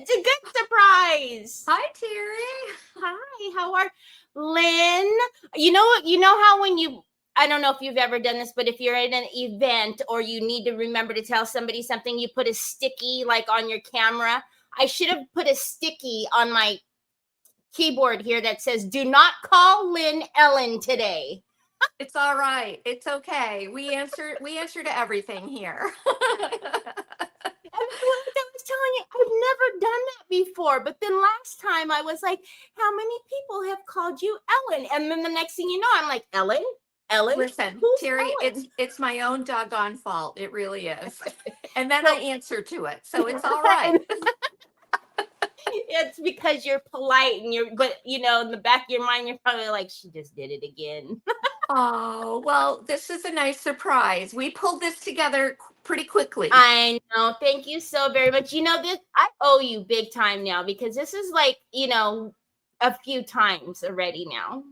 It's a good surprise. Hi, Terry. Hi, how are Lynn? You know how when I don't know if you've ever done this, but if you're at an event or you need to remember to tell somebody something, you put a sticky like on your camera. I should have put a sticky on my keyboard here that says, "Do not call Lynne Ellen today." It's all right. It's okay. We answer to everything here. I was telling you, I've never done that before. But then last time I was like, how many people have called you Ellen? And then the next thing you know, I'm like, Ellen? Listen, Who's Terry, Ellen? it's my own doggone fault. It really is. And then I answer to it. So it's all right. It's because you're polite and but in the back of your mind, you're probably like, she just did it again. Oh, well, this is a nice surprise. We pulled this together pretty quickly. I know. Thank you so very much. This, I owe you big time now because this is like, a few times already now.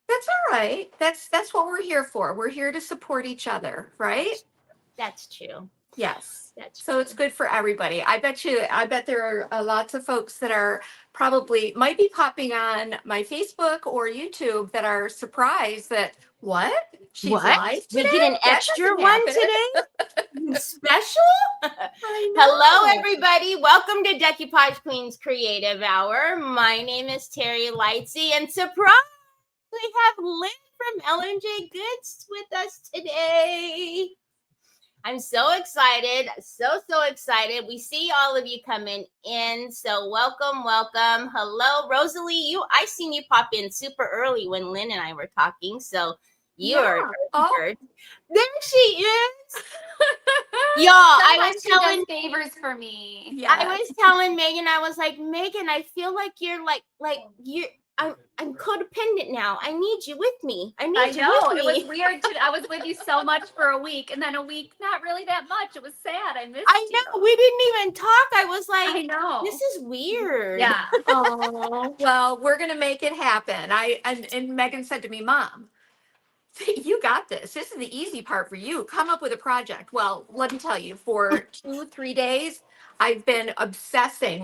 That's all right. That's what we're here for. We're here to support each other, right? That's true. Yes. So it's good for everybody. I bet there are lots of folks that might be popping on my Facebook or YouTube that are surprised that she's live today? We get an extra one today? Special? Hello, everybody. Welcome to Decoupage Queen's Creative Hour. My name is Teri Lightsey, and surprise, we have Lynne from Ellen J Goods with us today. I'm so excited. So excited. We see all of you coming in. So welcome. Hello, Rosalie. I seen you pop in super early when Lynne and I were talking. So you're there she is. Y'all, I was telling favors for me. Yes. I was telling Megan, I was like, Megan, I feel like you're like you're I'm codependent now. I need you with me. I know. It was weird. I was with you so much for a week, and then a week, not really that much. It was sad. I missed you. We didn't even talk. I was like, I know. This is weird. Yeah. Oh, well, we're going to make it happen. And Megan said to me, Mom, you got this. This is the easy part for you. Come up with a project. Well, let me tell you, for 2-3 days, I've been obsessing,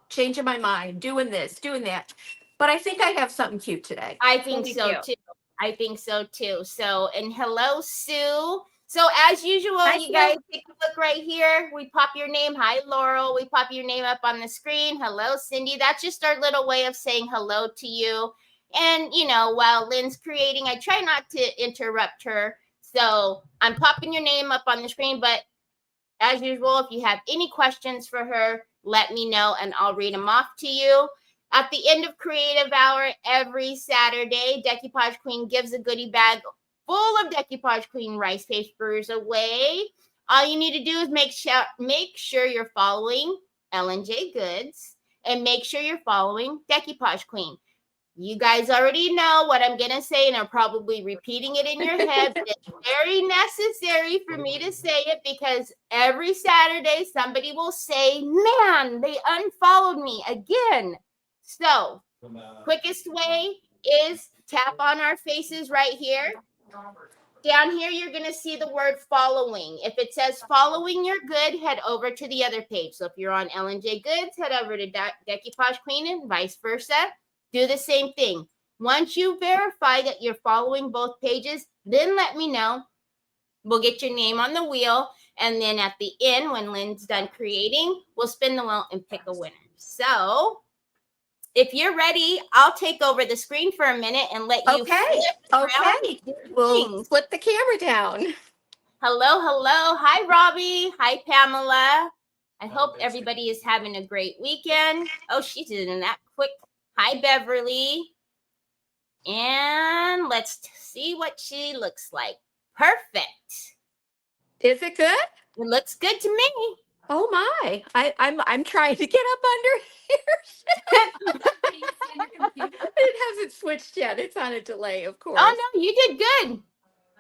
changing my mind, doing this, doing that. But I think I have something cute today. I think so too. So, and hello, Sue. So as usual, you guys take a look right here. We pop your name. Hi, Laurel. We pop your name up on the screen. Hello, Cindy. That's just our little way of saying hello to you. And, while Lynne's creating, I try not to interrupt her. So I'm popping your name up on the screen. But as usual, if you have any questions for her, let me know and I'll read them off to you. At the end of Creative Hour every Saturday, Decoupage Queen gives a goodie bag full of Decoupage Queen rice papers away. All you need to do is make sure you're following Ellen J Goods and make sure you're following Decoupage Queen. You guys already know what I'm going to say, and I'm probably repeating it in your head, but it's very necessary for me to say it because every Saturday somebody will say, man, they unfollowed me again. So, quickest way is tap on our faces right here. Down here, you're going to see the word following. If it says following, you're good. Head over to the other page. So, if you're on Ellen J Goods, head over to Decoupage Queen and vice versa. Do the same thing. Once you verify that you're following both pages, then let me know. We'll get your name on the wheel. And then at the end, when Lynne's done creating, we'll spin the wheel and pick a winner. So, if you're ready, I'll take over the screen for a minute and let you We'll flip the camera down. Hello. Hi, Robbie. Hi, Pamela. I hope everybody is having a great weekend. Oh, she's doing that quick. Hi, Beverly. And let's see what she looks like. Perfect. Is it good? It looks good to me. Oh my! I'm trying to get up under here. It hasn't switched yet. It's on a delay, of course. Oh no, you did good.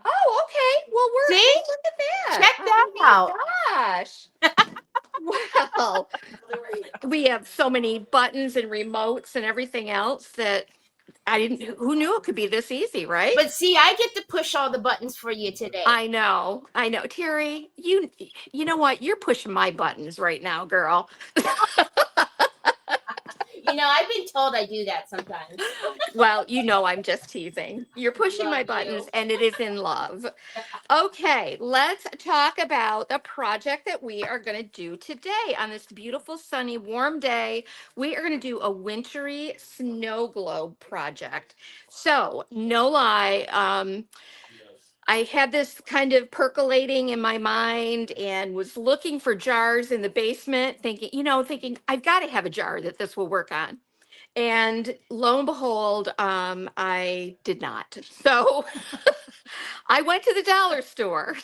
Oh, okay. Well, look at that. Check that out. Gosh. Wow. We have so many buttons and remotes and everything else that who knew it could be this easy, right? But see, I get to push all the buttons for you today. I know. Terry, you know what? You're pushing my buttons right now, girl. told I do that sometimes. Well, you know, I'm just teasing. You're pushing my Love buttons you. and it is in love. Okay, let's talk about the project that we are going to do today on this beautiful, sunny, warm day. We are going to do a wintry snow globe project. So, no lie, I had this kind of percolating in my mind and was looking for jars in the basement, thinking I've got to have a jar that this will work on. And lo and behold, I did not. So I went to the dollar store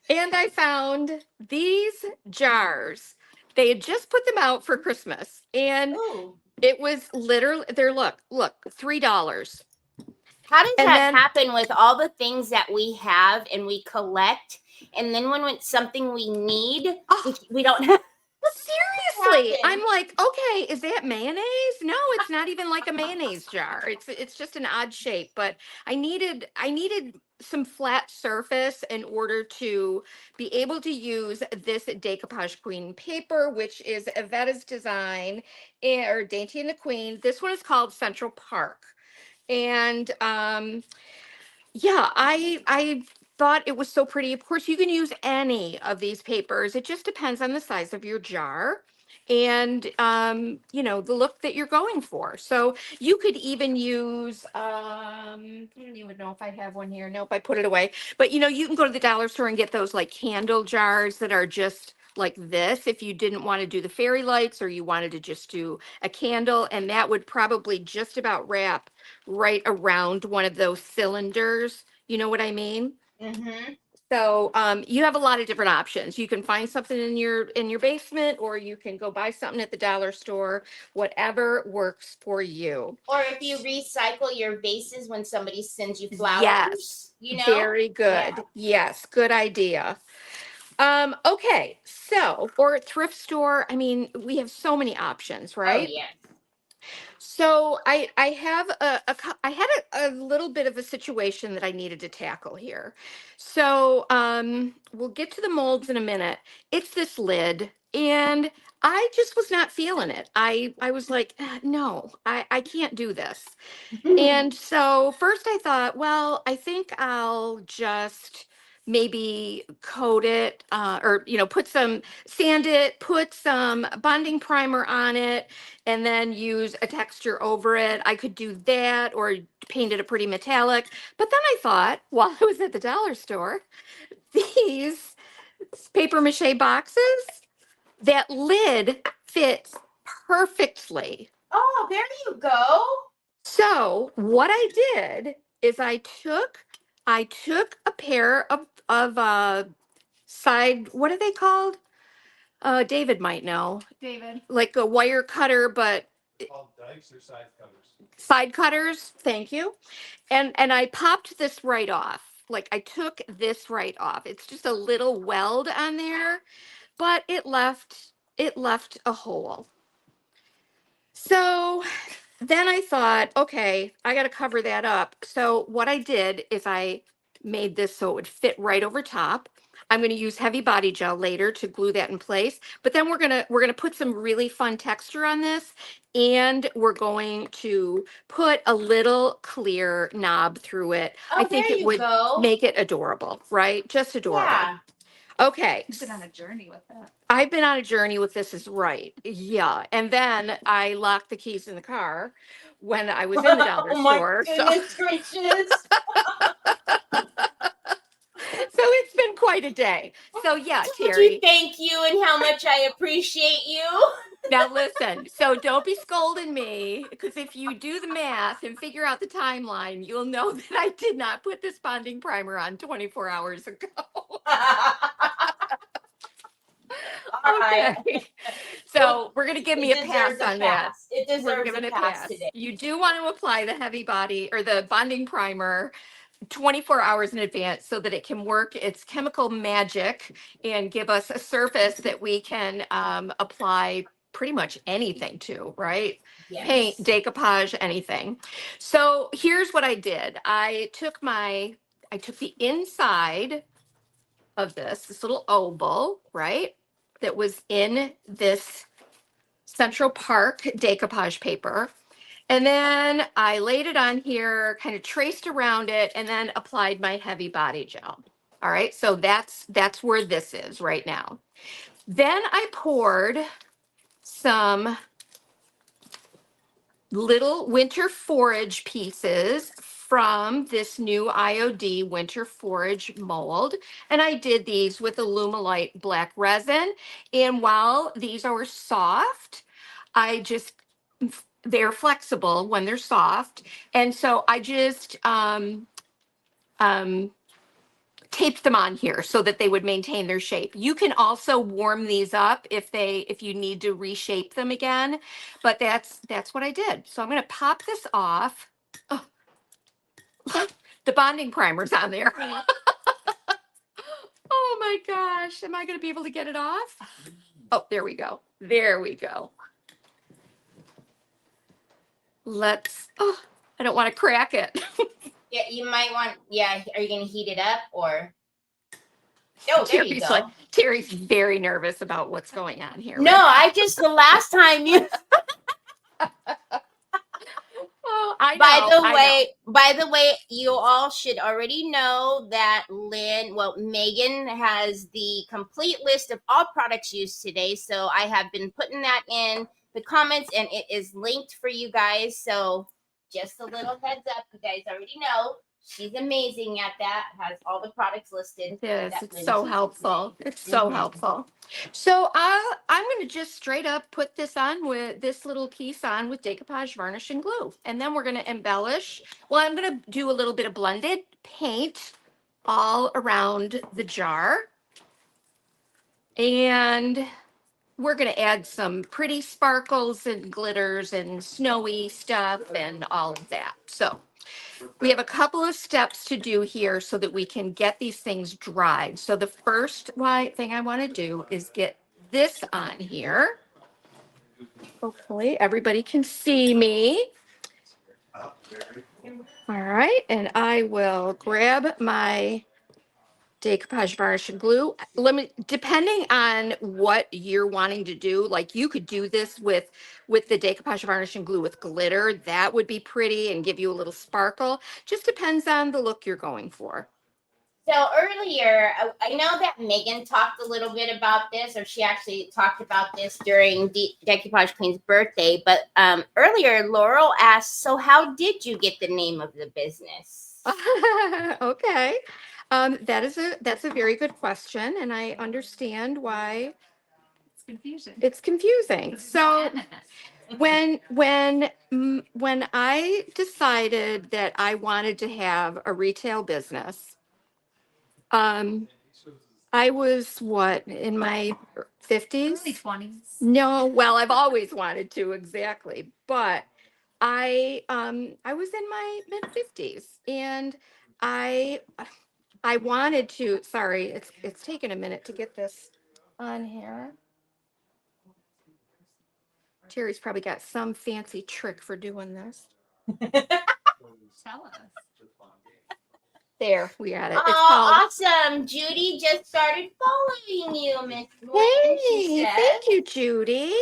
and I found these jars. They had just put them out for Christmas, and Ooh. it was literally there. Look, $3. How does And that then happen with all the things that we have and we collect, and then when it's something we need, oh, we don't have? seriously, I'm Happen? like, okay, is that mayonnaise? No, it's not even like a mayonnaise jar. It's just an odd shape, but I needed some flat surface in order to be able to use this Decoupage Queen paper, which is Yvette's design, or Dainty and the Queen. This one is called Central Park. And yeah, I thought it was so pretty. Of course, you can use any of these papers. It just depends on the size of your jar and the look that you're going for. So you could even use I don't even know if I have one here. Nope, I put it away. But you can go to the dollar store and get those like candle jars that are just like this if you didn't want to do the fairy lights or you wanted to just do a candle, and that would probably just about wrap right around one of those cylinders. You know what I mean? Mm-hmm. So you have a lot of different options. You can find something in your basement, or you can go buy something at the dollar store. Whatever works for you. Or if you recycle your vases when somebody sends you flowers, Yes, very good. Yeah. Yes, good idea. Okay, so or a thrift store. I mean, we have so many options, Oh, right? yeah. So I have I had a little bit of a situation that I needed to tackle here. So we'll get to the molds in a minute. It's this lid, and I just was not feeling it. I was like, no, I can't do this. And so first I thought, well, I think I'll just maybe coat it, or sand it, put some bonding primer on it, and then use a texture over it. I could do that or paint it a pretty metallic. But then I thought, while I was at the dollar store, these paper mache boxes, that lid fits perfectly. Oh, there you go. So what I did is I took a pair of side, what are they called? David might know. David. Like a wire cutter, but Called dikes or side cutters? side cutters. Thank you. And I popped this right off. Like I took this right off. It's just a little weld on there, but it left a hole. So then I thought, okay, I got to cover that up. So what I did is I made this so it would fit right over top. I'm going to use heavy body gel later to glue that in place, but then we're going to put some really fun texture on this, and we're going to put a little clear knob through it. Oh, I think there it you would go. make it adorable, right? Just adorable. Yeah. Okay. You've been on a journey with that. I've been on a journey with this, is right. Yeah. And then I locked the keys in the car when I was in the dollar Oh my store. goodness gracious. So it's been quite a day. So yeah, Would you Terry. thank you and how much I appreciate you? Now listen, so don't be scolding me, because if you do the math and figure out the timeline, you'll know that I did not put this bonding primer on 24 hours ago. All right. Okay. So we're going to give me a It pass deserves a on that. pass. It We're deserves giving a a pass pass. today. You do want to apply the heavy body or the bonding primer 24 hours in advance so that it can work its chemical magic and give us a surface that we can apply pretty much anything to, right? Yes. Paint, decoupage, anything. So here's what I did. I took the inside of this little oval, right? That was in this Central Park decoupage paper. And then I laid it on here, kind of traced around it, and then applied my heavy body gel. All right, so that's where this is right now. Then I poured some little winter forage pieces from this new IOD winter forage mold. And I did these with Alumilite black resin. And while these are soft, they're flexible when they're soft. And so I just taped them on here so that they would maintain their shape. You can also warm these up if you need to reshape them again, but that's what I did. So I'm going to pop this off. Oh, the bonding primer's on there. Oh my gosh, am I going to be able to get it off? Oh, there we go. There we go. Oh, I don't want to crack it. Yeah, you might want, yeah, are you going to heat it up or? Oh, there you go. Teri's very nervous about what's going on here. No, right? the last time you. Oh, I know. By the way, you all should already know that Megan has the complete list of all products used today. So I have been putting that in the comments and it is linked for you guys. So just a little heads up, you guys already know. She's amazing at that, has all the products listed. Yes, it's so helpful. It's so helpful. So I'm going to just straight up put this on with this little piece on with decoupage varnish and glue. And then we're going to embellish. Well, I'm going to do a little bit of blended paint all around the jar. And we're going to add some pretty sparkles and glitters and snowy stuff and all of that. So we have a couple of steps to do here so that we can get these things dried. So the first thing I want to do is get this on here. Hopefully everybody can see me. All right, and I will grab my decoupage varnish and glue. Depending on what you're wanting to do, like you could do this with the decoupage varnish and glue with glitter. That would be pretty and give you a little sparkle. Just depends on the look you're going for. So earlier, I know that Megan talked a little bit about this, or she actually talked about this during Decoupage Queen's birthday. But earlier, Laurel asked, so how did you get the name of the business? Okay. That's a very good question, and I understand why it's confusing. So when I decided that I wanted to have a retail business, I was in my 50s? Early 20s. No, well, I've always wanted to, exactly. But I was in my mid 50s and I wanted to, sorry, it's taken a minute to get this on here. Teri's probably got some fancy trick for doing this. Tell us. There, we got it. Oh, awesome. Judy just started following you, Miss Lynne. Hey, thank you, Judy.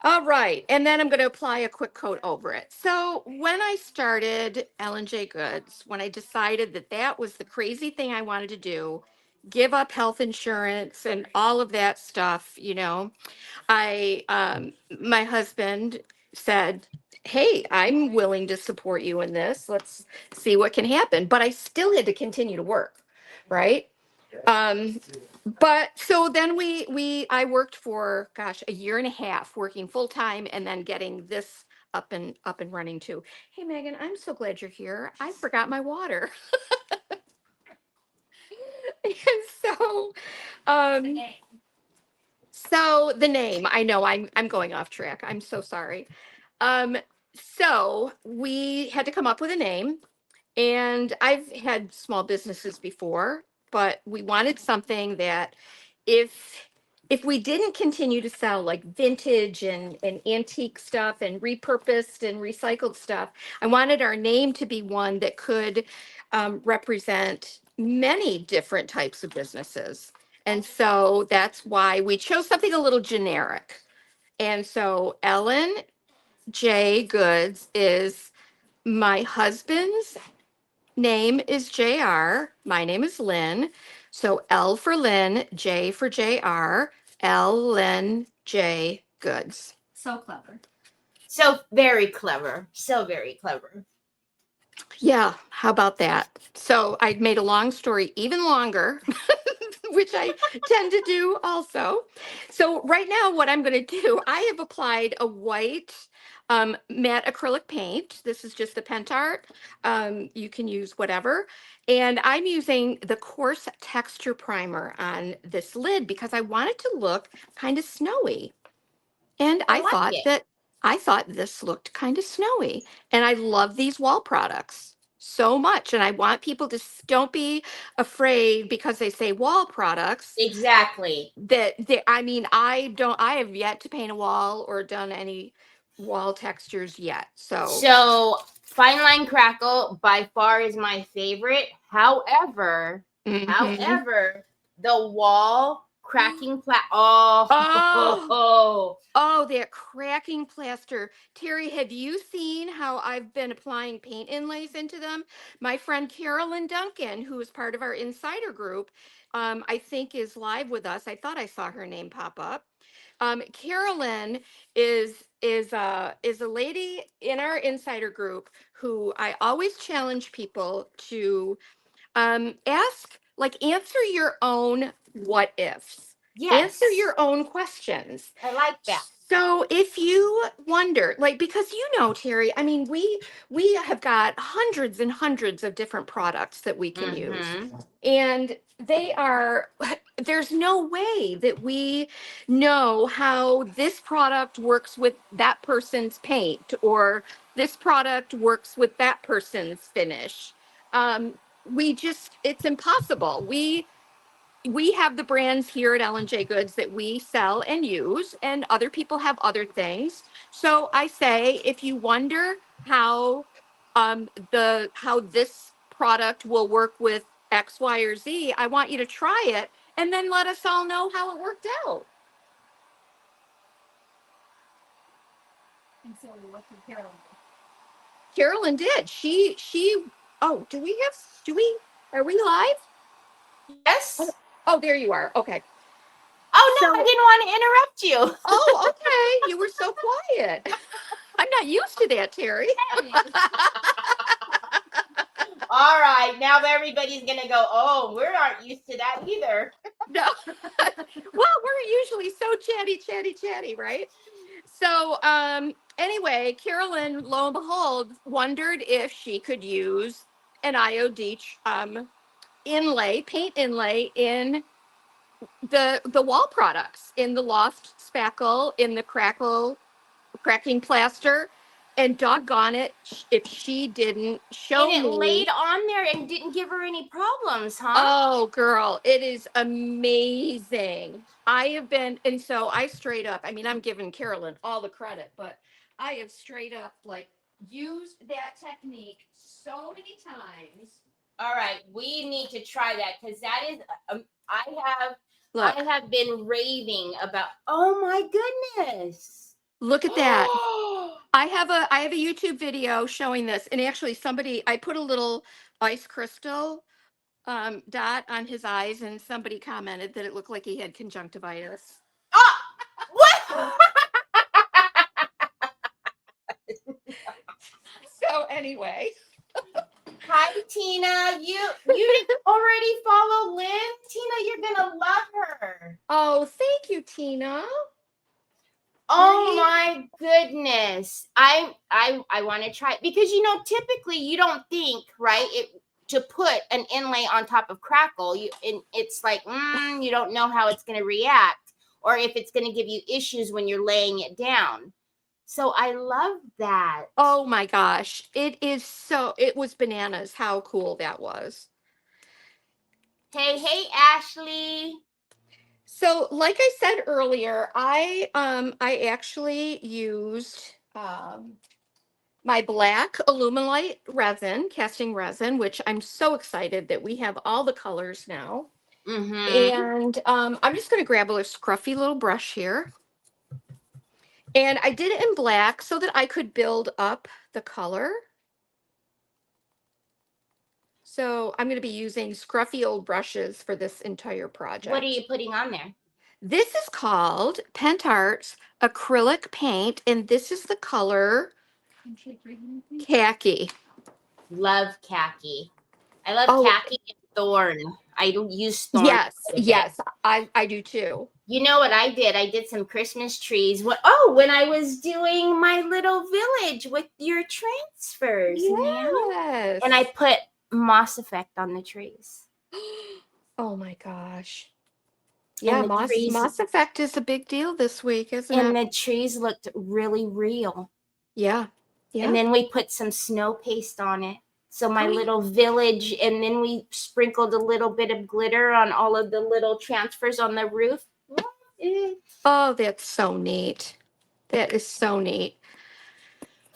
All right, and then I'm going to apply a quick coat over it. So when I started Ellen J Goods, when I decided that that was the crazy thing I wanted to do, give up health insurance and all of that stuff, you know, my husband said, hey, I'm willing to support you in this. Let's see what can happen. But I still had to continue to work, right? But so then I worked for, gosh, a year and a half working full time and then getting this up and running too. Hey, Megan, I'm so glad you're here. I forgot my water. And so the name, I know I'm going off track. I'm so sorry. So we had to come up with a name, and I've had small businesses before, but we wanted something that if we didn't continue to sell like vintage and antique stuff and repurposed and recycled stuff, I wanted our name to be one that could represent many different types of businesses. And so that's why we chose something a little generic. And so Ellen J Goods is my husband's name is JR. My name is Lynn. So L for Lynn, J for JR, Lynn J Goods. So clever. So very clever. So very clever. Yeah, how about that? So I made a long story even longer, which I tend to do also. So right now, what I'm going to do, I have applied a white matte acrylic paint. This is just the Pentart. You can use whatever. And I'm using the coarse texture primer on this lid because I want it to look kind of snowy. And I like it. I thought this looked kind of snowy. And I love these wall products so much. And I want people to don't be afraid because they say wall products Exactly. that I mean, I have yet to paint a wall or done any wall textures yet. So Fine Line Crackle by far is my favorite. However, Mhm. the wall cracking oh, Oh, oh, that cracking plaster. Terry, have you seen how I've been applying paint inlays into them? My friend Carolyn Duncan, who is part of our insider group, I think is live with us. I thought I saw her name pop up. Carolyn is a lady in our insider group who I always challenge people to answer your own what ifs, yes. answer your own questions. I like that. So if you wonder, like, because Terry, I mean, we have got hundreds and hundreds of different products that we can use, and they are there's no way that we know how this product works with that person's paint or this product works with that person's finish. um, it's impossible. We have the brands here at Ellen J Goods that we sell and use, and other people have other things. So I say, if you wonder how how this product will work with X, Y, or Z, I want you to try it and then let us all know how it worked out. And so we looked at Carolyn. Carolyn did. Oh, are we live? Yes. Oh, there you are. Okay. Oh no, So- I didn't want to interrupt you. Oh, okay. You were so quiet. I'm not used to that, Terry. All right, now everybody's gonna go, oh, we aren't used to that either. No. Well, we're usually so chatty, right? So, anyway, Carolyn, lo and behold, wondered if she could use an IOD paint inlay in the wall products, in the Loft Spackle, in the cracking plaster. And doggone it, if she didn't show And it me. laid on there and didn't give her any problems, huh? Oh, girl, it is amazing. And so I straight up, I mean, I'm giving Carolyn all the credit, but I have straight up used that technique so many times. All right, we need to try that because that is, I Look, have been raving about. Oh my goodness! look at that. I have a YouTube video showing this, and actually I put a little ice crystal dot on his eyes, and somebody commented that it looked like he had conjunctivitis. Oh, what? So anyway. Hi, Tina. You didn't already follow Lynn? Tina, you're gonna love her. Oh, thank you, Tina. Oh my goodness. I want to try it because typically you don't think, right? To put an inlay on top of crackle, it's like you don't know how it's going to react or if it's going to give you issues when you're laying it down. So I love that. Oh my gosh. It was bananas how cool that was. Hey, Ashley. So like I said earlier, I actually used my black Illuminate resin, casting resin, which I'm so excited that we have all the colors now. Mm-hmm. And I'm just going to grab a scruffy little brush here. And I did it in black so that I could build up the color. So I'm going to be using scruffy old brushes for this entire project. What are you putting on there? This is called Pentart's acrylic paint, and this is the color khaki. Love khaki. I love Oh. khaki and thorn. I don't use thorn. Yes, quite a bit. yes, I do too. You know what I did? I did some Christmas trees. When I was doing my little village with your transfers, man. Yes. And I put moss effect on the trees. Oh my gosh. Yeah, the trees- moss effect is a big deal this week, isn't And it? the trees looked really real. Yeah. Yeah. And then we put some snow paste on it. So my little village, and then we sprinkled a little bit of glitter on all of the little transfers on the roof. Oh, that's so neat. That is so neat.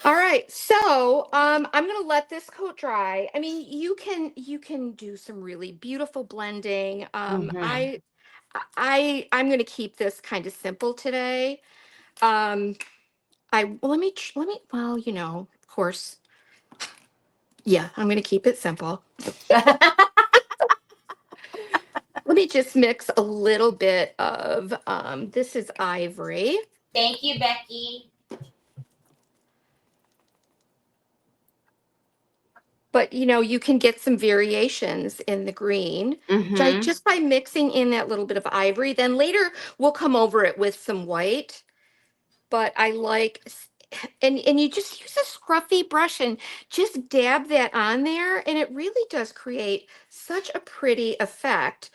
All right, so I'm gonna let this coat dry. I mean, you can do some really beautiful blending. I'm gonna keep this kind of simple today. Let me well, of course. Yeah, I'm gonna keep it simple. Let me just mix a little bit of this is ivory. Thank you, Becky. But you can get some variations in the green just by mixing in that little bit of ivory. Then later we'll come over it with some white. But I like, and you just use a scruffy brush and just dab that on there, and it really does create such a pretty effect.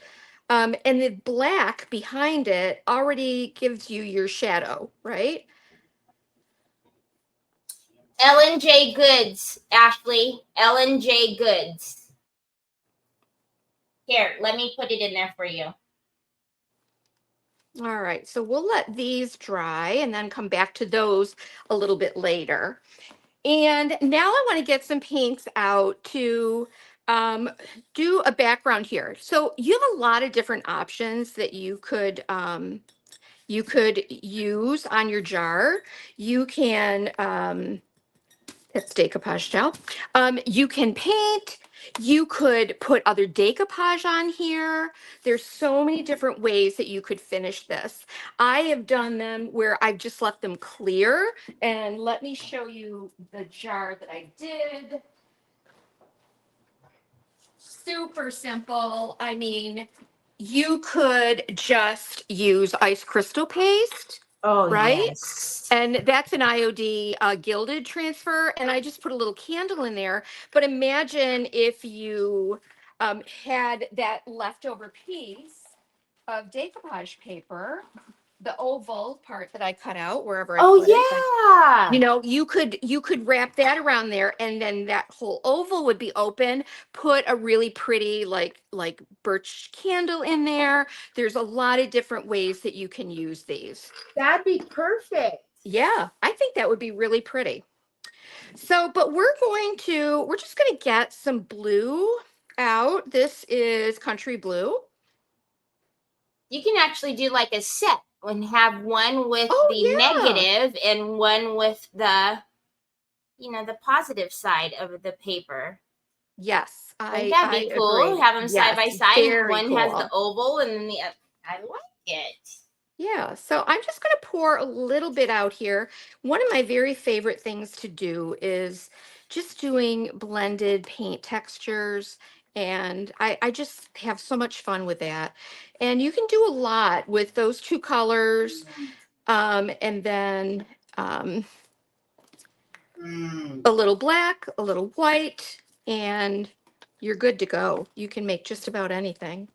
And the black behind it already gives you your shadow, right? Ellen J Goods, Ashley. Ellen J Goods. Here, let me put it in there for you. All right, so we'll let these dry and then come back to those a little bit later. And now I want to get some paints out to do a background here. So you have a lot of different options that you could use on your jar. You can it's decoupage gel. You can paint. You could put other decoupage on here. There's so many different ways that you could finish this. I have done them where I've just left them clear. And let me show you the jar that I did. Super simple. I mean, you could just use ice crystal paste. Oh, right? Yes. And that's an IOD gilded transfer. And I just put a little candle in there. But imagine if you had that leftover piece of decoupage paper, the oval part that I cut out wherever I put it. Yeah. You could wrap that around there, and then that whole oval would be open. Put a really pretty like birch candle in there. There's a lot of different ways that you can use these. That'd be perfect. Yeah, I think that would be really pretty. So, but we're just going to get some blue out. This is country blue. You can actually do like a set and have one with negative and one with the positive side of the paper. Yes, Wouldn't that be cool? agree. Have them side by side. Very One cool. has the oval, and then I like it. Yeah, so I'm just going to pour a little bit out here. One of my very favorite things to do is just doing blended paint textures. And I just have so much fun with that. And you can do a lot with those two colors. And then a little black, a little white, and you're good to go. You can make just about anything.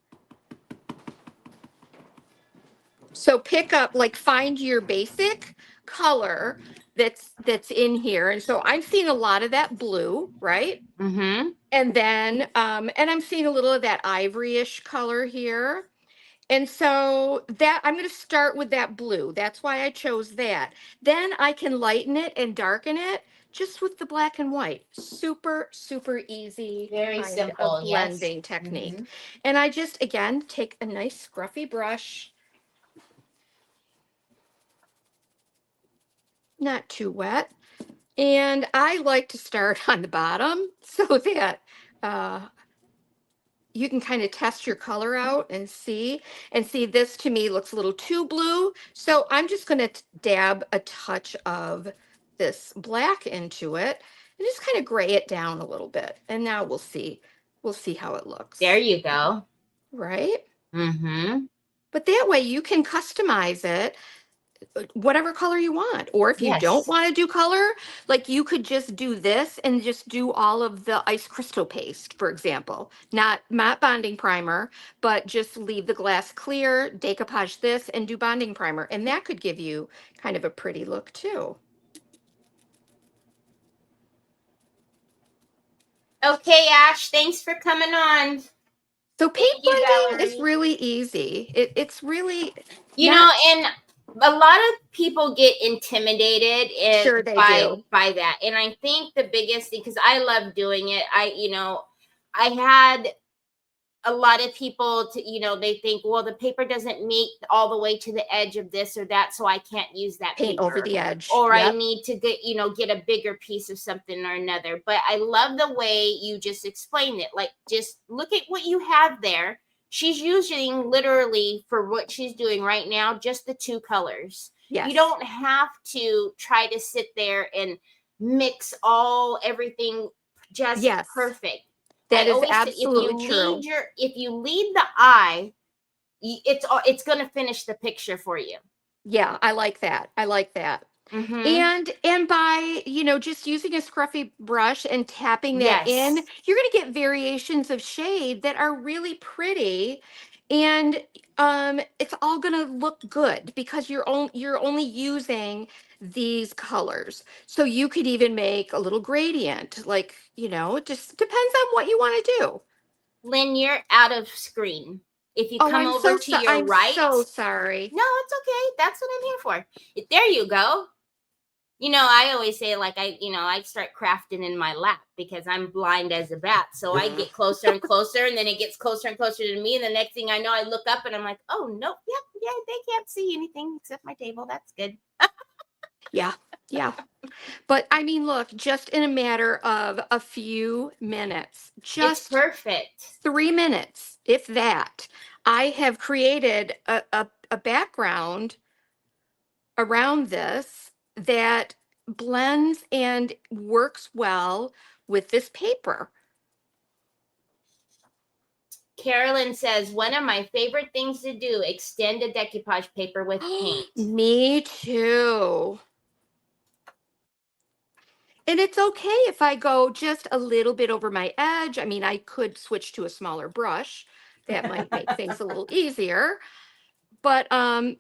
So find your basic color that's in here. And so I'm seeing a lot of that blue, right? Mm-hmm. And then, and I'm seeing a little of that ivory-ish color here. And so that I'm going to start with that blue. That's why I chose that. Then I can lighten it and darken it just with the black and white. Super, super easy. Very simple, of blending technique. Mm-hmm. And I just, again, take a nice scruffy brush. not too wet. And I like to start on the bottom so that you can kind of test your color out and see. And see, this to me looks a little too blue. So I'm just going to dab a touch of this black into it and just kind of gray it down a little bit. And now we'll see. We'll see how it looks. There you go. Right? Mm-hmm. But that way you can customize it whatever color you want. Or if you don't Yes. want to do color, like you could just do this and just do all of the ice crystal paste, for example. Not bonding primer, but just leave the glass clear, decoupage this, and do bonding primer. And that could give you kind of a pretty look too. Okay, Ash, thanks for coming on. So paint Thank you, blending is Valerie. really easy. It's really You know, and a lot of people get intimidated Sure they by do. that. And I think the biggest thing, because I love doing it, I had a lot of people they think, well, the paper doesn't meet all the way to the edge of this or that, so I can't use that Paint paper. over the edge. Or I Yep. need to get a bigger piece of something or another. But I love the way you just explained it. Like, just look at what you have there. She's using literally for what she's doing right now, just the two colors. Yes. You don't have to try to sit there and mix everything just Yes. perfect. That is always say, absolutely true. if you lead the eye, it's going to finish the picture for you. Yeah, I like that. I like that. Mm-hmm. And by, just using a scruffy brush and tapping that in, Yes. you're going to get variations of shade that are really pretty. And it's all going to look good because you're only using these colors. So you could even make a little gradient, like, it just depends on what you want to do. Lynn, you're out of screen. If you Oh, come over to your I'm right. so sorry. No, it's okay. That's what I'm here for. There you go. I always say, like, I start crafting in my lap because I'm blind as a bat. So I get closer and closer, and then it gets closer and closer to me. And the next thing I know, I look up and I'm like, oh, nope. Yep. Yeah, they can't see anything except my table. That's good. Yeah. Yeah. But I mean, look, just in a matter of a few minutes, It's just perfect. 3 minutes, if that, I have created a background around this that blends and works well with this paper. Carolyn says, one of my favorite things to do, extend a decoupage paper with paint. Me too. And it's okay if I go just a little bit over my edge. I mean, I could switch to a smaller brush. That might make things a little easier. But I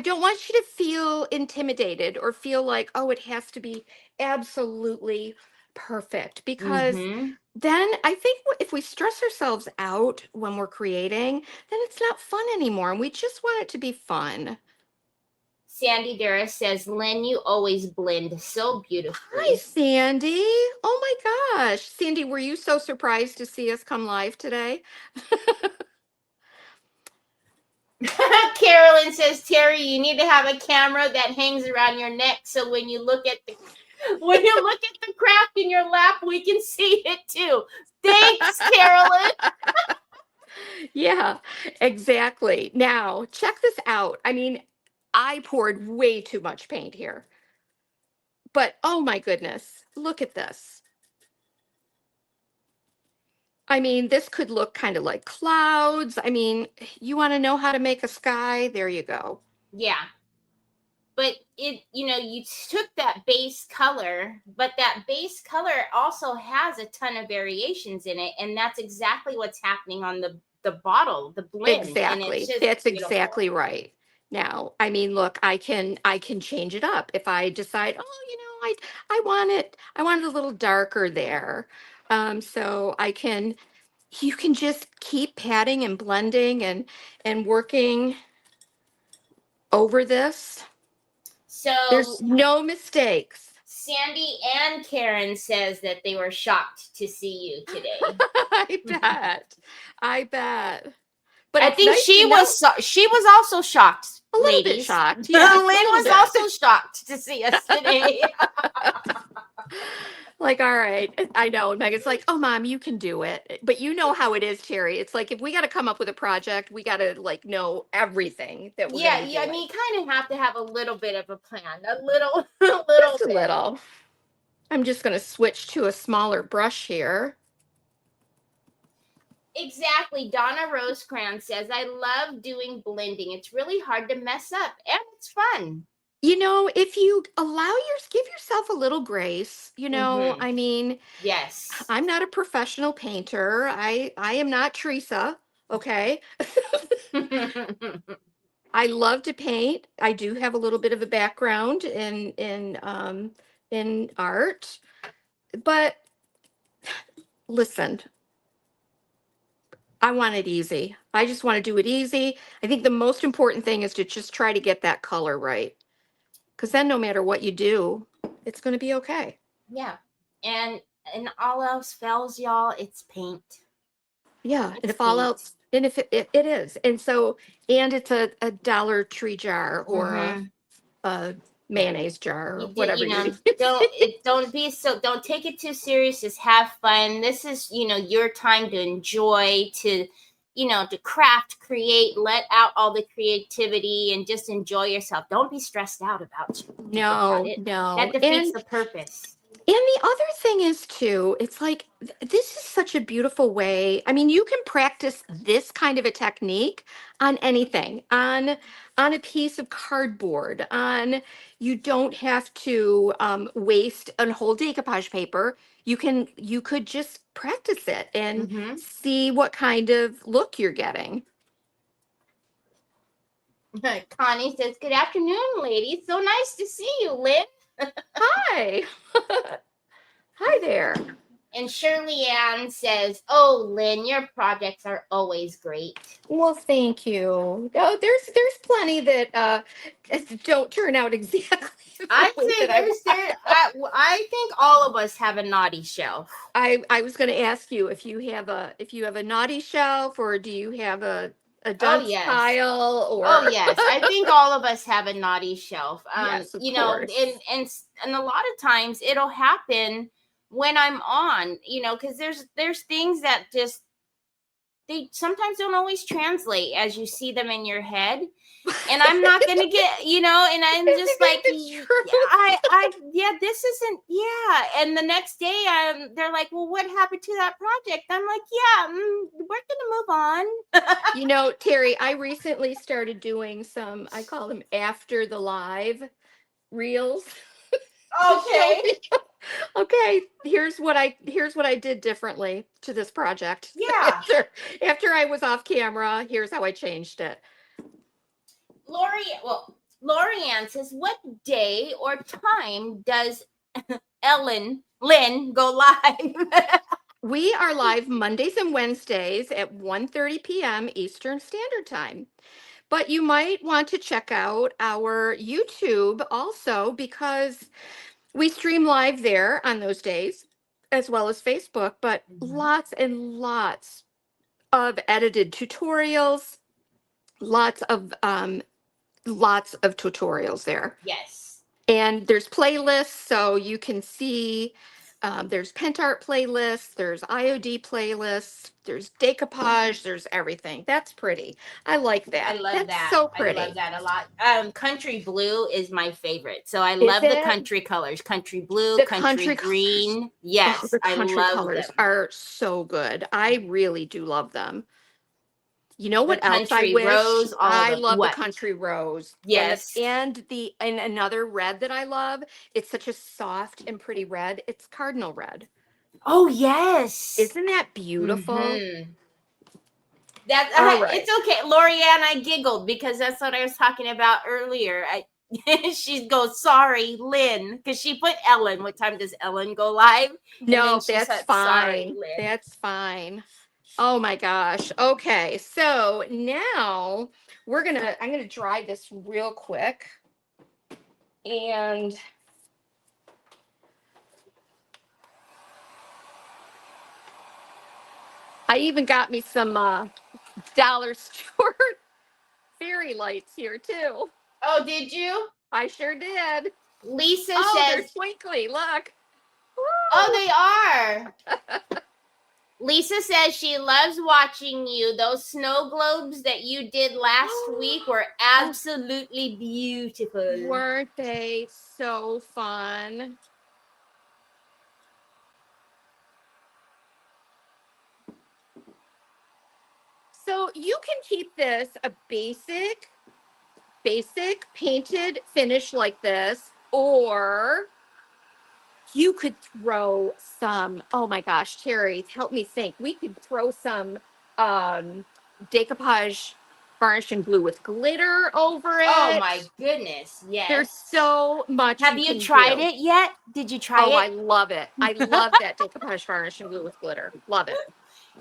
don't want you to feel intimidated or feel like, oh, it has to be absolutely perfect, because Mm-hmm. then I think if we stress ourselves out when we're creating, then it's not fun anymore. And we just want it to be fun. Sandy Dara says, Lynn, you always blend so beautifully. Hi, Sandy. Oh my gosh. Sandy, were you so surprised to see us come live today? Carolyn says, Teri, you need to have a camera that hangs around your neck so when you look at the craft in your lap, we can see it too. Thanks, Carolyn. Yeah, exactly. Now, check this out. I mean, I poured way too much paint here. But oh my goodness, look at this. I mean, this could look kind of like clouds. I mean, you want to know how to make a sky? There you go. Yeah. But you took that base color, but that base color also has a ton of variations in it. And that's exactly what's happening on the bottle, the blend. Exactly. And it's just That's beautiful. exactly right. Now, I mean, look, I can change it up if I decide, I want it a little darker there. So you can just keep patting and blending and working over this. So There's no mistakes. Sandy and Karen says that they were shocked to see you today. I bet. But I think she was also shocked. A little bit ladies. shocked. Lynn Yes, a little was bit. also shocked to see us today. Like, all right, I know. And Megan's like, oh, Mom, you can do it. But you know how it is, Terry. It's like if we got to come up with a project, we got to like know everything that we're Yeah, going to be yeah. I doing. mean, you kind of have to have a little bit of a plan, a little, a little Just a bit. little. I'm just going to switch to a smaller brush here. Exactly. Donna Rosecrans says, I love doing blending. It's really hard to mess up and it's fun. You know, if you give yourself a little grace, Mhm. I mean, Yes. I'm not a professional painter. I am not Teresa, okay? I love to paint. I do have a little bit of a background in art, but listen, I want it easy. I just want to do it easy. I think the most important thing is to just try to get that color right. Because then no matter what you do, it's going to be okay. Yeah. And all else fails, y'all, it's paint. Yeah. And It's if all paint. else, and if it is. And so, and it's a Dollar Tree jar or a mayonnaise jar or whatever you Don't take it too serious. Just have fun. This is, your time to enjoy, to craft, create, let out all the creativity and just enjoy yourself. Don't be stressed out about No, it. no. That defeats the purpose. And the other thing is too, it's like this is such a beautiful way. I mean, you can practice this kind of a technique on anything, on a piece of cardboard, on you don't have to waste a whole decoupage paper. You could just practice it and Mm-hmm. see what kind of look you're getting. Connie says, good afternoon, ladies. So nice to see you, Lynn. Hi. Hi there. And Shirley Ann says, oh, Lynn, your projects are always great. Well, thank you. Oh, there's plenty that don't turn out exactly the I'd way say that I think all of us have a naughty shelf. I was going to ask you if you have a naughty shelf or do you have a Oh dunce yes. pile or Oh yes. I think all of us have a naughty shelf. Yes, of course. And a lot of times it'll happen when I'm on, because there's things that just they sometimes don't always translate as you see them in your head. And I'm not gonna get, and I'm Isn't just that like, the truth? yeah, this isn't, yeah. And the next day, they're like, well, what happened to that project? I'm like, yeah, we're gonna move on. Terry, I recently started doing some, I call them after the live reels. To show Okay. people, okay, here's what I did differently to this project. Yeah. After I was off camera, here's how I changed it. Lori Ann says, what day or time does Lynn go live? We are live Mondays and Wednesdays at 1:30 p.m. Eastern Standard Time. But you might want to check out our YouTube also because we stream live there on those days as well as Facebook, but lots and lots of edited tutorials, lots of tutorials there. Yes. And there's playlists, so you can see there's PentArt playlists, there's IOD playlists, there's decoupage, there's everything. That's pretty. I like that. I love That's that. so I pretty. love that a lot. Country blue is my favorite. So I Is love the it? country colors. Country blue, The country country green. colors. Yes, Oh, the I country love colors them. are so good. I really do love them. You know what The else I country wish? rose, all of I them. love the What? country rose. Yes. And another red that I love. It's such a soft and pretty red. It's cardinal red. Oh yes. Isn't that beautiful? Mm-hmm. That All right. It's okay, Lorianne. I giggled because that's what I was talking about earlier. She goes, sorry, Lynn, because she put Ellen. What time does Ellen go live? No, she that's said, fine. sorry, Lynn. That's fine. Oh my gosh. Okay. So now I'm gonna dry this real quick. And I even got me some dollar store fairy lights here too. Oh, did you? I sure did. Lisa Oh, they're says, twinkly. Look. oh, Woo! they are. Lisa says she loves watching you. Those snow globes that you did last week were absolutely beautiful. Weren't they so fun? So you can keep this a basic painted finish like this, or you could throw some, oh my gosh, Terry, help me think. We could throw some decoupage varnish and glue with glitter over it. Oh my goodness, yes. There's so much. Have you tried it yet? Did you try it? Oh, I love it. I love that decoupage varnish and glue with glitter. Love it.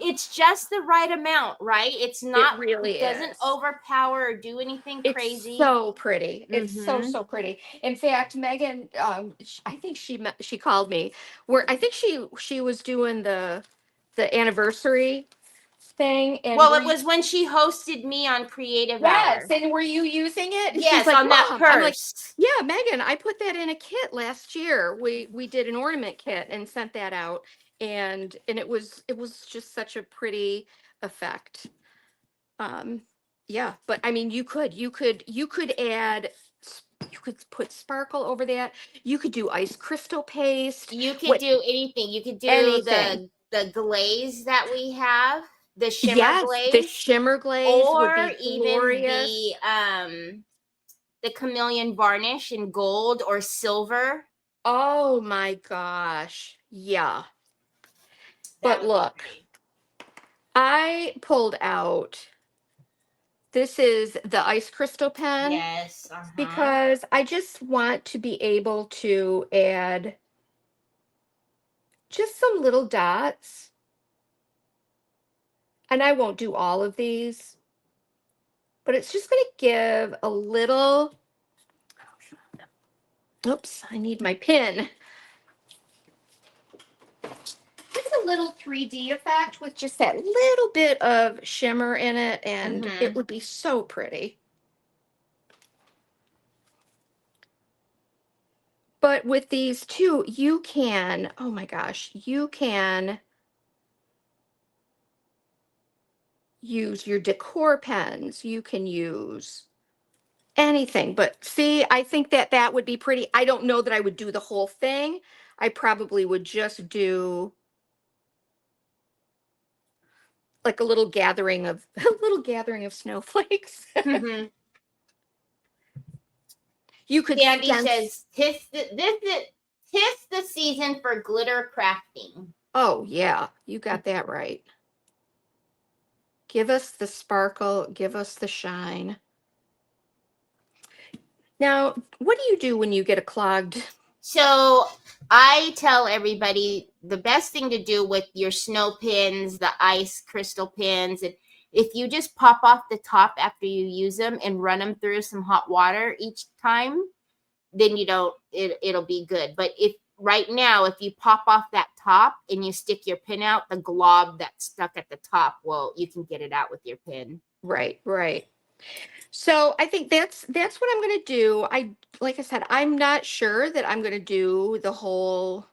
It's just the right amount, right? It's not, really doesn't is. overpower or do anything It's crazy. so pretty. It's so Mhm. pretty. In fact, Megan, I think she called me. Where I think she was doing the anniversary thing. And Well, it was when she hosted me on Creative yes. Hour. And were you using it? And Yes, she's like, on that Mom. I'm like, purse. yeah, Megan, I put that in a kit last year. We did an ornament kit and sent that out, and it was just such a pretty effect. Yeah, but I mean, you could add, you could put sparkle over that. You could do ice crystal paste. You could What- do anything. You could do Anything. the glaze that we have, the shimmer Yes, glaze, the shimmer glaze would or be even glorious. the chameleon varnish in gold or silver. Oh my gosh. Yeah. That But would be look, great. I pulled out, this is the ice crystal pen. Yes, because I just want to be able to add just some little dots. And I won't do all of these, but it's just going to give a little, oops, I need my pin. Just a little 3D effect with just that little bit of shimmer in it, and it would be so pretty. But with these two, you can, oh my gosh, you can use your decor pens. You can use anything. But see, I think that would be pretty. I don't know that I would do the whole thing. I probably would just do like a little gathering of snowflakes. Mm-hmm. You could Sandy stencil. says, tis the season for glitter crafting. Oh yeah, you got that right. Give us the sparkle, give us the shine. Now, what do you do when you get a clogged? So I tell everybody the best thing to do with your snow pins, the ice crystal pins, and if you just pop off the top after you use them and run them through some hot water each time, then it'll be good. But if right now, if you pop off that top and you stick your pin out, the glob that's stuck at the top, well, you can get it out with your pin. Right. So I think that's what I'm going to do. Like I said, I'm not sure that I'm going to do the whole.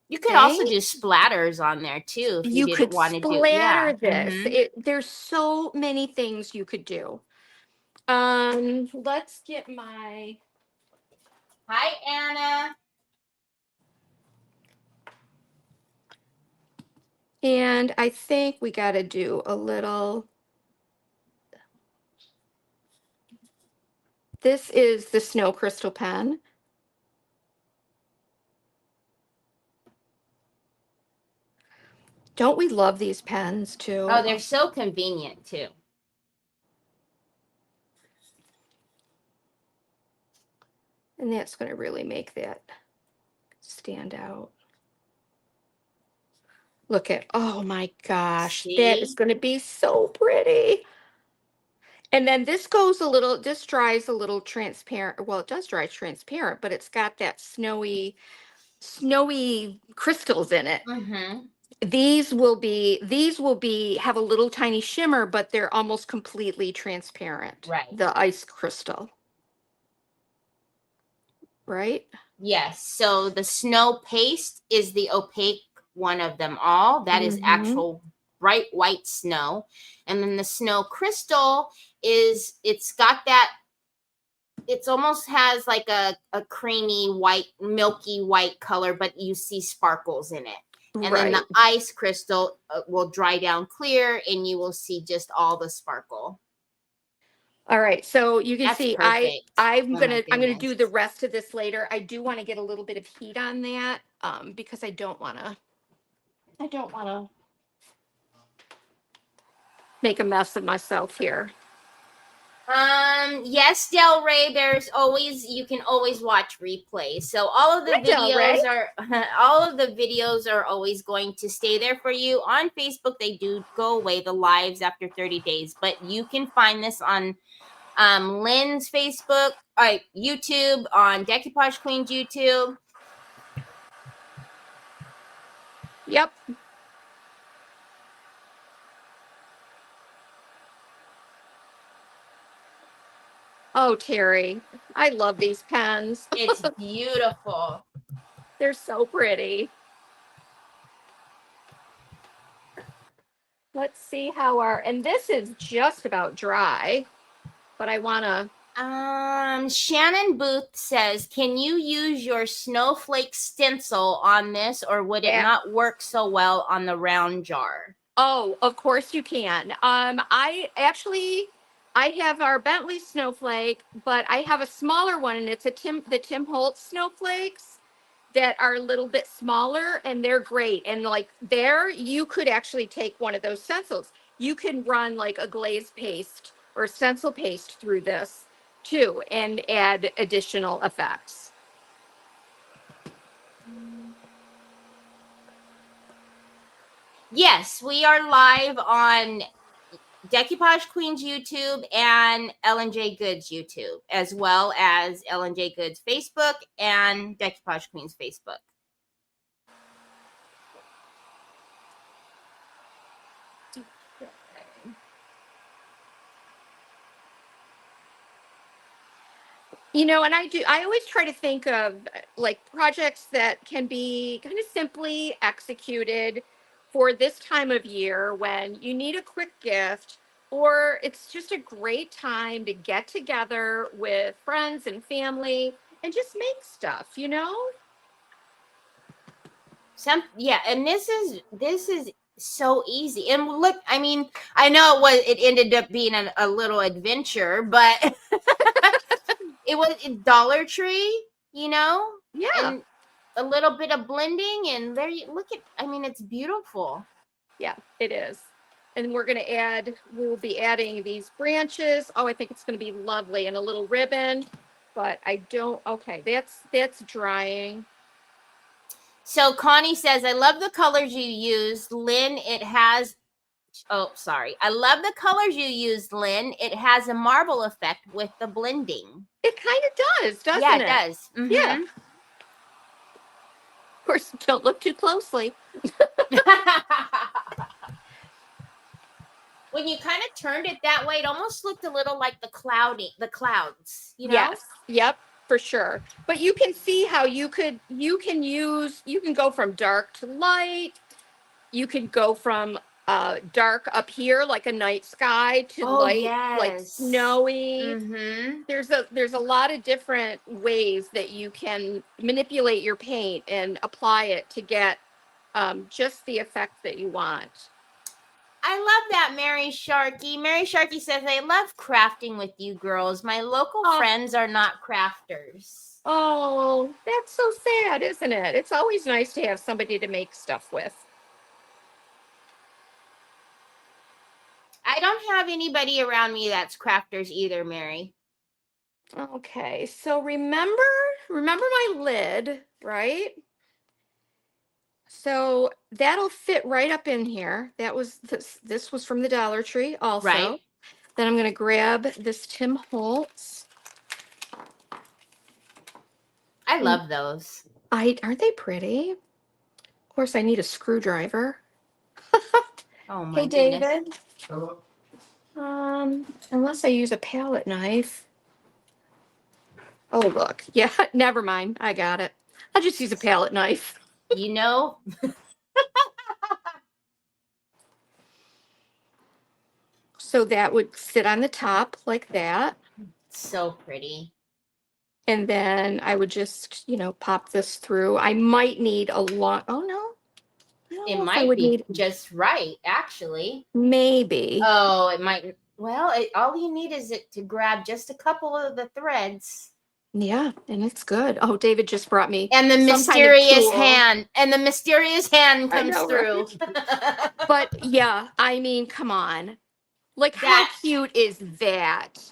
You could also do splatters on there too if you didn't could want to do. splatter Yeah. this. Mhm. There's so many things you could do. Let's get my. Hi, Anna. And I think we got to do a little. This is the snow crystal pen. Don't we love these pens too? Oh, they're so convenient too. And that's going to really make that stand out. Look at, oh my gosh, that is See? going to be so pretty. And then this dries a little transparent. Well, it does dry transparent, but it's got that snowy crystals in it. Mm-hmm. These will have a little tiny shimmer, but they're almost completely transparent. Right. The ice crystal. Right? Yes. So the snow paste is the opaque one of them all. That is actual bright white snow. And then the snow crystal it's got that, it's almost has like a creamy white, milky white color, but you see sparkles in it. And then the ice crystal will dry down clear and you will see just all the sparkle. All right, so you can see perfect. I'm Oh gonna my goodness. do the rest of this later. I do want to get a little bit of heat on that because I don't want to make a mess of myself here. Yes, Del Rey, you can always watch replays. So all of the videos are always going to stay there for you. On Facebook, they do go away, the lives after 30 days, but you can find this on Lynne's Facebook, YouTube, on Decoupage Queen's YouTube. Yep. Oh, Teri, I love these pens. It's beautiful. They're so pretty. Let's see and this is just about dry, but I want to. Shannon Booth says, can you use your snowflake stencil on this, or would it not work so well on the round jar? Oh, of course you can. I have our Bentley snowflake, but I have a smaller one, and it's the Tim Holtz snowflakes that are a little bit smaller, and they're great. And like there, you could actually take one of those stencils. You can run like a glaze paste or stencil paste through this too, and add additional effects. Yes, we are live on Decoupage Queen's YouTube and Ellen J. Good's YouTube, as well as Ellen J. Good's Facebook and Decoupage Queen's Facebook. You know, and I always try to think of like projects that can be kind of simply executed for this time of year when you need a quick gift, or it's just a great time to get together with friends and family and just make stuff, you know? And this is so easy. And look, I mean, I know it ended up being a little adventure, but it was Dollar Tree, you know? Yeah. And a little bit of blending, and there you look at, I mean, it's beautiful. Yeah, it is. And we'll be adding these branches. Oh, I think it's going to be lovely, and a little ribbon, but okay, that's drying. So Connie says, I love the colors you used, Lynne. I love the colors you used, Lynne. It has a marble effect with the blending. It kind of does, doesn't it? Yeah, it does. Mm-hmm. Yeah. Of course, don't look too closely. When you kind of turned it that way, it almost looked a little like the clouds, you know? Yes. Yep, for sure. But you can see how you can go from dark to light. You can go from dark up here like a night sky to light, like snowy. Mm-hmm. There's a lot of different ways that you can manipulate your paint and apply it to get just the effect that you want. I love that, Mary Sharkey. Mary Sharkey says, I love crafting with you girls. My local friends are not crafters. Oh, that's so sad, isn't it? It's always nice to have somebody to make stuff with. I don't have anybody around me that's crafters either, Mary. Okay, so remember my lid, right? So that'll fit right up in here. That was this was from the Dollar Tree also. Right. Then I'm going to grab this Tim Holtz. I love those. Aren't they pretty? Of course, I need a screwdriver. Oh my Hey, goodness. David. Unless I use a palette knife. Oh, look. Yeah, never mind. I got it. I'll just use a palette knife. You know, So that would sit on the top like that. so pretty. And then I would just, pop this through. I might need a lot. Oh, no. I don't It know if I might would be need, just right, actually. maybe. Oh, it might. Well, all you need is it to grab just a couple of the threads. Yeah, and it's good. Oh, David just brought me And the some kind of mysterious tool. hand. And the mysterious hand I comes know, through. right? But yeah, I mean, come on. Like, how That cute is that?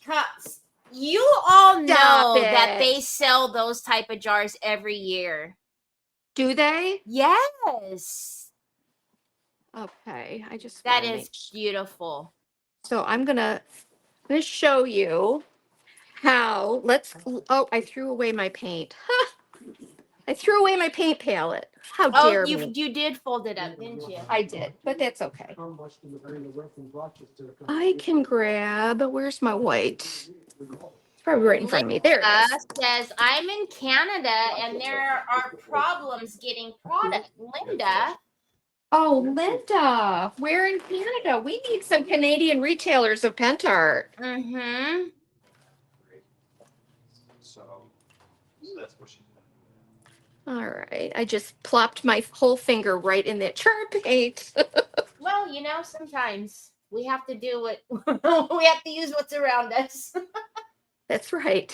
cups. You all Stop know that it. they sell those type of jars every year. Do they? Yes. Okay, I just That want to is make sure. beautiful. So I'm gonna show you how. Oh, I threw away my paint. I threw away my paint palette. How Oh, dare you me? you did fold it up, didn't you? I did, but that's okay. I can grab. Where's my white? It's probably right in front of me. There it is. Says I'm in Canada and there are problems getting product. Linda. Oh, Linda, we're in Canada. We need some Canadian retailers of Pentart. Mm-hmm. So that's what she did. All right. I just plopped my whole finger right in that chart paint. Well, sometimes we have to do what we have to use what's around us. That's right.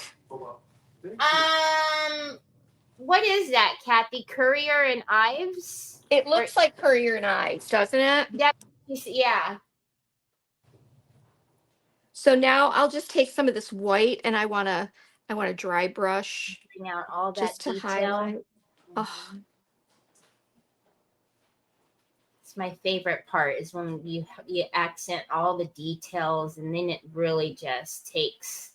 What is that, Kathy? Courier and Ives? It looks like Courier and Ives, doesn't it? Yeah. So now I'll just take some of this white and I want to dry brush Bring out all that just to detail. highlight. Oh, It's my favorite part is when you accent all the details and then it really just takes.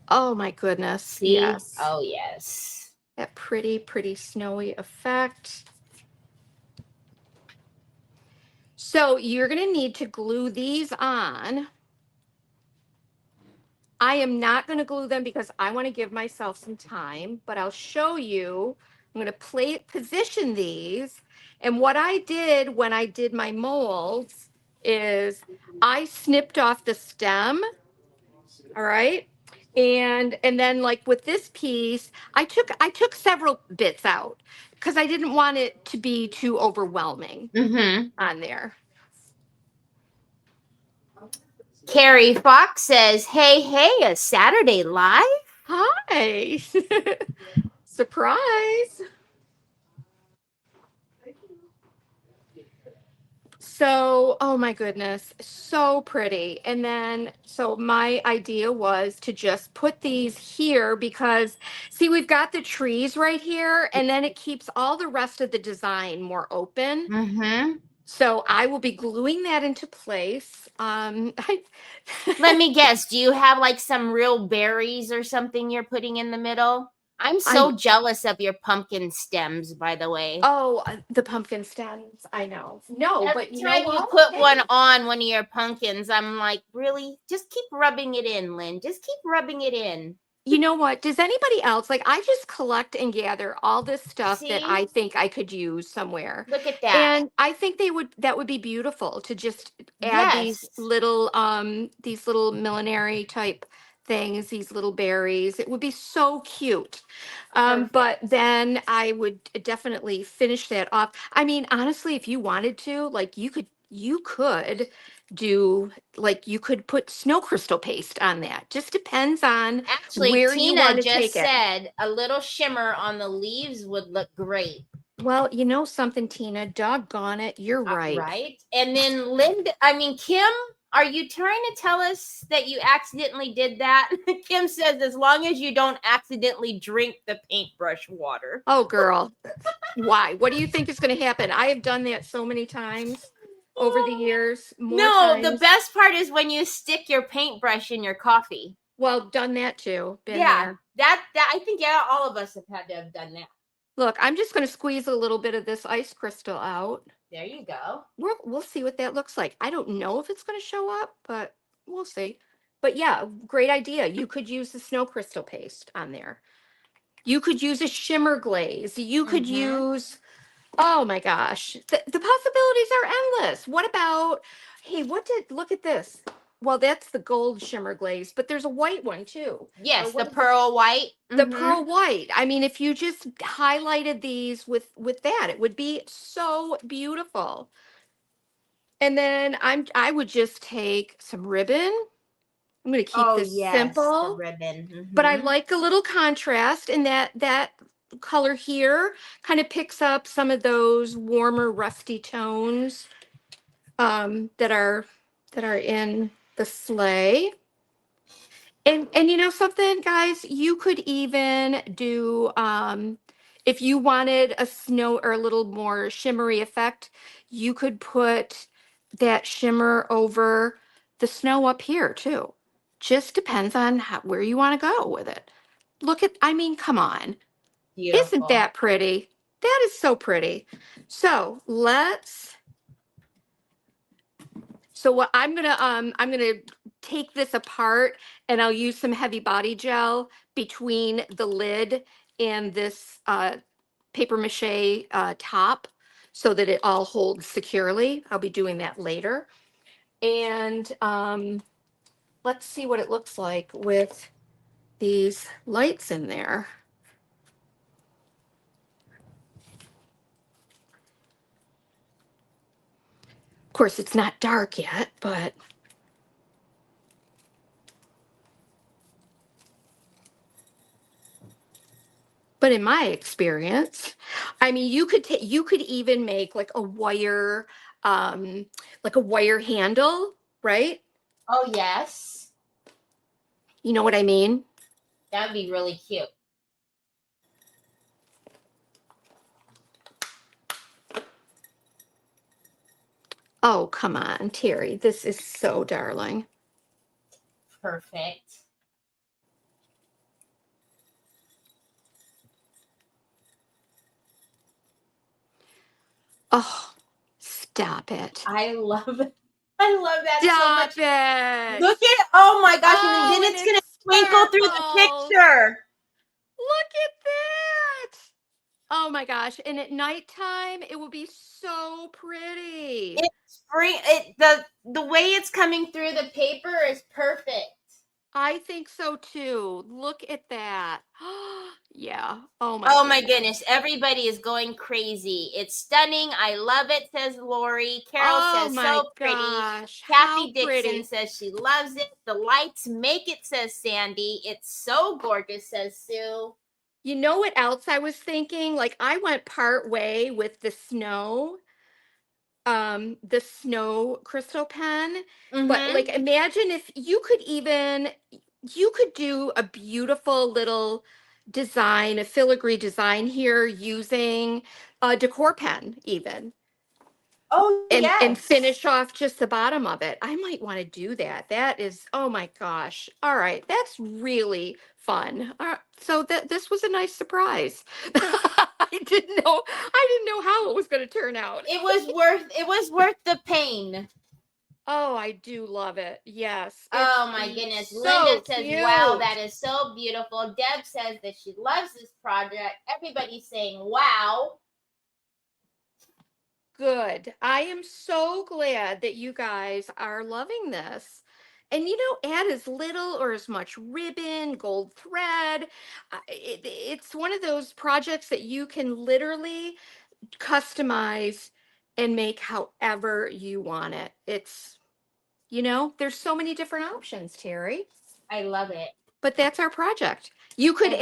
oh my goodness. See? Yes. Oh, yes. That pretty snowy effect. So you're going to need to glue these on. I am not going to glue them because I want to give myself some time, but I'll show you. I'm going to position these. And what I did when I did my molds is I snipped off the stem. All right. And then like with this piece, I took several bits out because I didn't want it to be too overwhelming on there. Carrie Fox says, hey, a Saturday live? Hi. Surprise. So, oh my goodness, so pretty. And then, so my idea was to just put these here because, see, we've got the trees right here, and then it keeps all the rest of the design more open. Mm-hmm. So I will be gluing that into place. Let me guess. Do you have like some real berries or something you're putting in the middle? I'm so jealous of your pumpkin stems, by the way. Oh, the pumpkin stems. I know. No, Every but you time know you what? put Hey. one on one of your pumpkins, I'm like, really? Just keep rubbing it in, Lynn. Just keep rubbing it in. You know what? Does anybody else like I just collect and gather all this stuff that See? I think I could use somewhere. Look at that. And I think that would be beautiful to just add Yes. these little millinery type things, these little berries. It would be so cute. But then I would definitely finish that off. I mean, honestly, if you wanted to, like you could do like you could put snow crystal paste on that. Just depends on Actually, where you Tina want to just take it. said a little shimmer on the leaves would look great. Well, you know something, Tina, doggone it, you're right. Right. And then Kim, are you trying to tell us that you accidentally did that? Kim says, as long as you don't accidentally drink the paintbrush water. Oh, girl. Why? What do you think is going to happen? I have done that so many times over the years. The best part is when you stick your paintbrush in your coffee. Well, done that too. Been there. That I think all of us have had to have done that. Look, I'm just going to squeeze a little bit of this ice crystal out. There you go. We'll see what that looks like. I don't know if it's going to show up, but we'll see. But yeah, great idea. You could use the snow crystal paste on there. You could use a shimmer glaze. You could use, oh my gosh, the possibilities are endless. What about, hey, look at this. Well, that's the gold shimmer glaze, but there's a white one too. Yes, Or the what is pearl white. the pearl white. I mean, if you just highlighted these with that, it would be so beautiful. And then I would just take some ribbon. I'm going to keep Oh this yes, the simple, ribbon. but I like a little contrast, and that color here kind of picks up some of those warmer rusty tones that are in the sleigh. And you know something, guys, you could even do if you wanted a snow or a little more shimmery effect, you could put that shimmer over the snow up here too. Just depends on where you want to go with it. Look at, I mean, come on. Isn't Beautiful. that pretty? That is so pretty. So what I'm gonna take this apart, and I'll use some heavy body gel between the lid and this paper mache top so that it all holds securely. I'll be doing that later. And let's see what it looks like with these lights in there. Of course, it's not dark yet, but in my experience, I mean, you could even make like a wire handle, right? Oh yes, You know what I mean? that'd be really cute. Oh, come on, Terry. This is so darling. Perfect. Oh, stop it. I love it. I love that Stop so much. it. Look at, oh my gosh, Oh, and then and it's it gonna twinkle through the sparkles. picture. Look at that. Oh my gosh. And at nighttime, it will be so pretty. It's free. The way it's coming through the paper is perfect. I think so too. Look at that. Yeah. Oh Oh my goodness. goodness, everybody is going crazy. It's stunning. I love it, says Lori. Carol Oh says my so pretty. gosh. How Kathy Dixon pretty. says she loves it. The lights make it, says Sandy. It's so gorgeous, says Sue. You know what else I was thinking? Like I went part way with the snow crystal pen, but like imagine if you could do a beautiful little design, a filigree design here using a decor pen even. Oh And yes. finish off just the bottom of it. I might want to do that. That is, oh my gosh. All right, that's really fun. So this was a nice surprise. I didn't know how it was going to turn out. It was worth the pain. Oh, I do love it. Yes. Oh my goodness. So Linda says, cute. wow, that is so beautiful. Deb says that she loves this project. Everybody's saying, wow. Good. I am so glad that you guys are loving this. And add as little or as much ribbon, gold thread. It's one of those projects that you can literally customize and make however you want it. There's so many different options, Terry. I love it. But that's our project. You could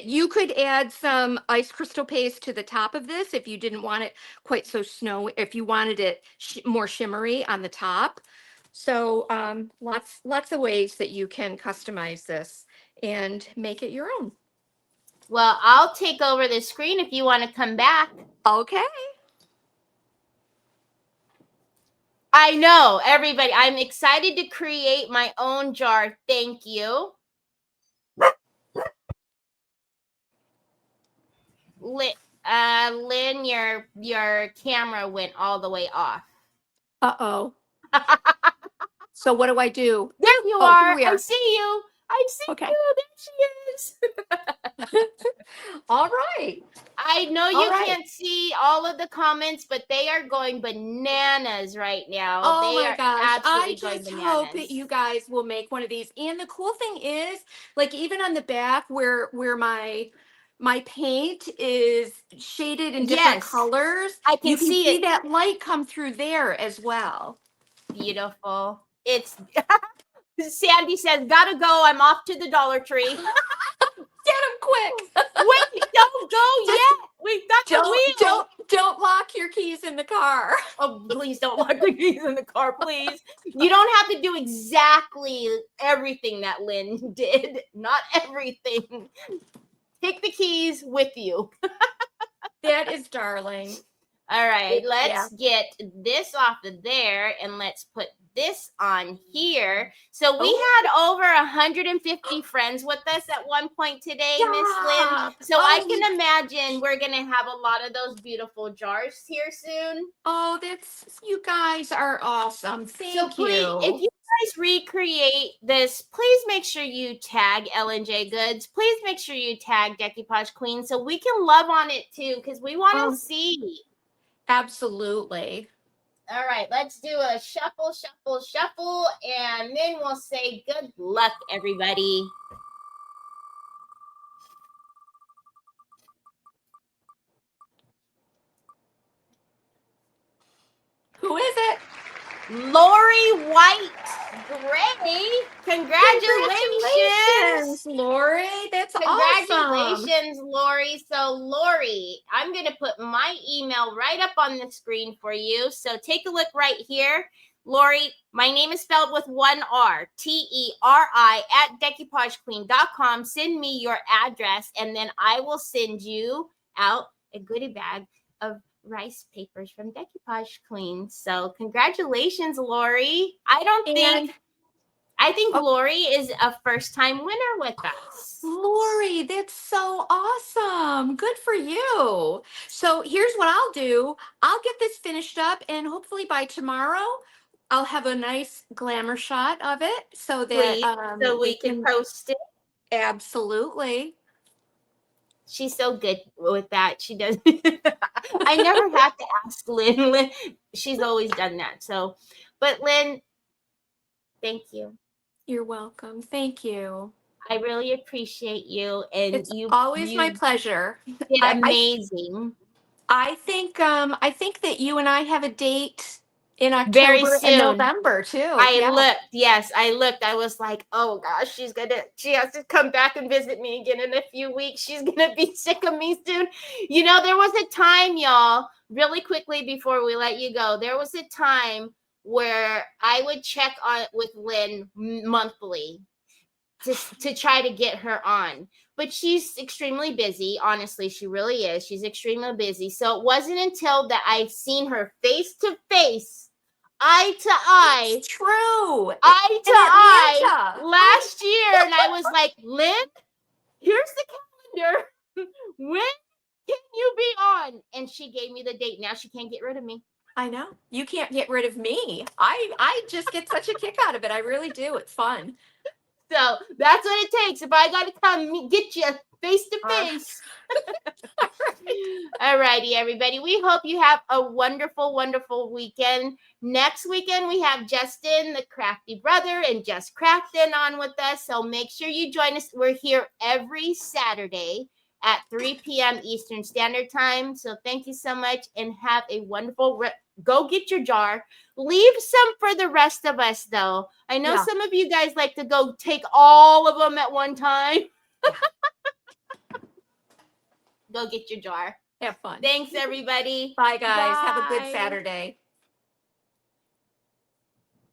you could add some ice crystal paste to the top of this if you didn't want it quite so snowy, if you wanted it more shimmery on the top. So lots of ways that you can customize this and make it your own. Well, I'll take over the screen if you want to come back. Okay. I know, everybody. I'm excited to create my own jar. Thank you. Lynn sudden your camera went all the way off. Uh-oh. So what do I do? There you Oh, are. here we are. I see you. I see Okay. you. There she is. All right. I know All you right. can't see all of the comments, but they are going bananas right now. Oh They my are gosh. absolutely I going just bananas. hope that you guys will make one of these. And the cool thing is, like even on the back where my paint is shaded in different Yes, colors, I can you can see see it. that light come through there as well. Beautiful. It's Sandy says, gotta go. I'm off to the Dollar Tree. Get them quick. Wait, don't go yet. We've got the wheel. Don't lock your keys in the car. Oh, please don't lock the keys in the car, please. You don't have to do exactly everything that Lynn did. Not everything. Take the keys with you. That is darling. All right, Yeah. let's get this off of there and let's put this on here. So we had over 150 friends with us at one point today, Miss Lynn. So I can imagine we're going to have a lot of those beautiful jars here soon. Oh, you guys are awesome. Thank Please, you. if you guys recreate this, please make sure you tag Ellen J Goods. Please make sure you tag Decoupage Queen so we can love on it too, because we want to see. Absolutely. All right, let's do a shuffle, shuffle, shuffle, and then we'll say good luck, everybody. Who is it? Lori White Gray. Congratulations, Lori. That's Congratulations, awesome. Lori. So, Lori, I'm going to put my email right up on the screen for you. So, take a look right here. Lori, my name is spelled with one R, Teri at decoupagequeen.com. Send me your address, and then I will send you out a goodie bag of rice papers from Decoupage Queen. So congratulations, Lori. I think Lori is a first-time winner with us. Lori, that's so awesome. Good for you. So here's what I'll do. I'll get this finished up, and hopefully by tomorrow, I'll have a nice glamour shot of it so that Please, so we can post it. Absolutely. She's so good with that. She does. I never have to ask Lynn. Lynn. She's always done that. So, but Lynn, thank you. You're welcome. Thank you. I really appreciate you, and It's always my pleasure. Did amazing. I think that you and I have a date in Very October soon. and November too. I looked. I was like, oh gosh, she has to come back and visit me again in a few weeks. She's gonna be sick of me soon. You know, there was a time, y'all, really quickly before we let you go, there was a time where I would check on with Lynn monthly to try to get her on. But she's extremely busy. Honestly, she really is. She's extremely busy. So it wasn't until that I've seen her face to face, eye to eye. It's true. Eye to eye last year. And I was like, Lynn, here's the calendar. When can you be on? And she gave me the date. Now she can't get rid of me. I know. You can't get rid of me. I just get such a kick out of it. I really do. It's fun. So that's what it takes. If I got to come get you face to face. All righty, everybody. We hope you have a wonderful, wonderful weekend. Next weekend, we have Justin, the crafty brother, and Just Craftin on with us. So make sure you join us. We're here every Saturday at 3 p.m. Eastern Standard Time. So thank you so much and have a wonderful go get your jar. Leave some for the rest of us, though. I know some of you guys like to go take all of them at one time. Go get your jar. Have fun. Thanks, everybody. Bye, guys. Bye. Have a good Saturday.